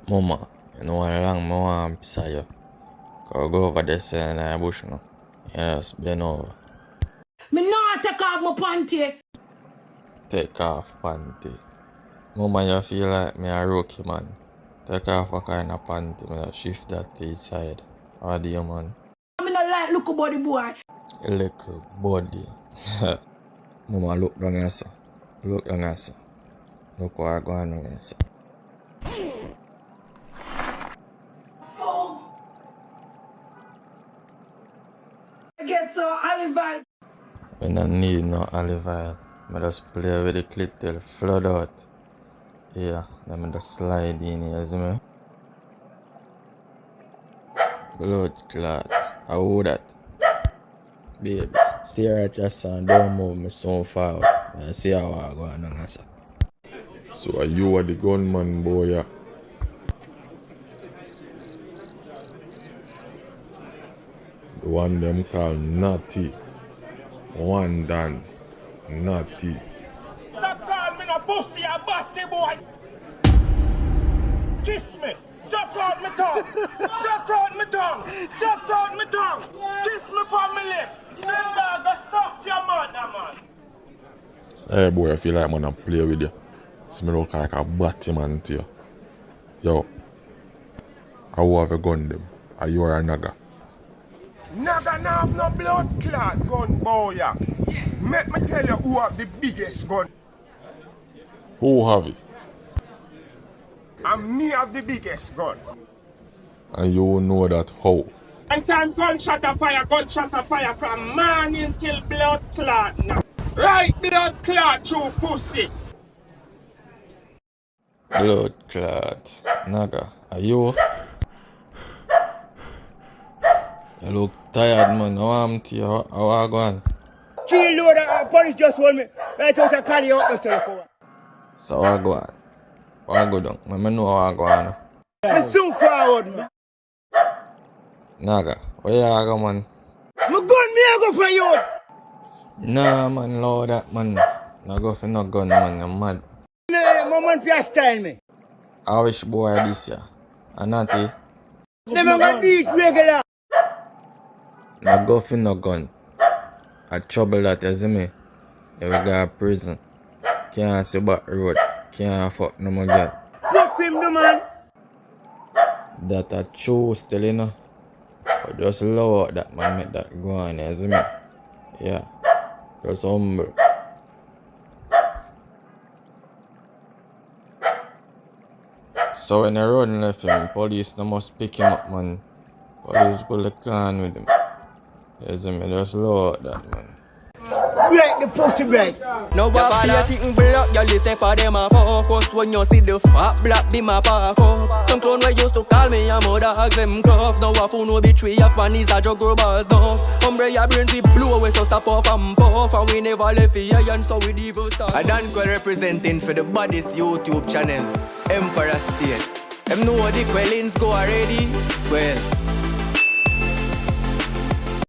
Mama, you know how long I want beside you. Go over there in the bush now. Yes, bend over. Me not take off my panty. Take off panty. Mama, you feel like me a rookie, man. Take off a kind of panty, me shift that to each side. How do you, man? Me not like look about the boy. You look body. Mama, look down here, sir. Look down here, sir. Look what I go on here, sir. I guess so, olive oil. We don't need no olive oil. I just play with the clit till it flood out. Yeah, then I just slide in here, see me? Blood clot. How that? Babes, stay right your son, don't move me so far. I see how I go on, sir. So are you the gunman, boy? Yeah? The one them call Natty. One done. Natty. Stop calling me no pussy a batty boy. Kiss me. Suck out my tongue. Suck out my tongue. Suck out my tongue. Kiss me for my lip. Then dog suck your mother, man. Hey boy, I feel like man I play with you. See me look like a batty man to you. Yo. How have you gun them? Are you a naga? Naga now have no blood clot gun, boy. Let me tell you who have the biggest gun. Who have it? And me have the biggest gun. And you know that how? And time gunshot a fire from morning till blood clot now. Right blood clot through pussy. Blood clot. Naga, are you? You look tired, man. How am I? How are you going? Kill load of police just hold me. Right out and carry out yourself for. So how go on? How go down? I know how go on. I'm soon forward, man. Naga, where you go, man? My gun, me I go for you. Nah, man, load that, man. No go for no gun, man. I'm mad. Nah, my man fi style me. I wish boy this year. And not eh? Them a got these regular. No go for no gun. I trouble that, you see me? You will go to prison. Can't see back road. Can't fuck no more girl. Fuck him, the man. That a true still, you know. But just lower that man make that go on, you see me? Yeah. Just humble. So when the road left him, police no must pick him up, man. Police pull the can with him. You see me? Just lower that, man. Break the pussy break. No bother you think block, you listen for them a focus. When you see the fat black be my park up. Some clown wey used to call me a mother ask them cuff. Now a fool no betray of man is a drug robbers enough. Umbre your brains we blow away so stop off and puff. And we never left here and so we evil talk. I done quite representing for the baddest YouTube channel, Emperor State. Them know the quellings go already. Well,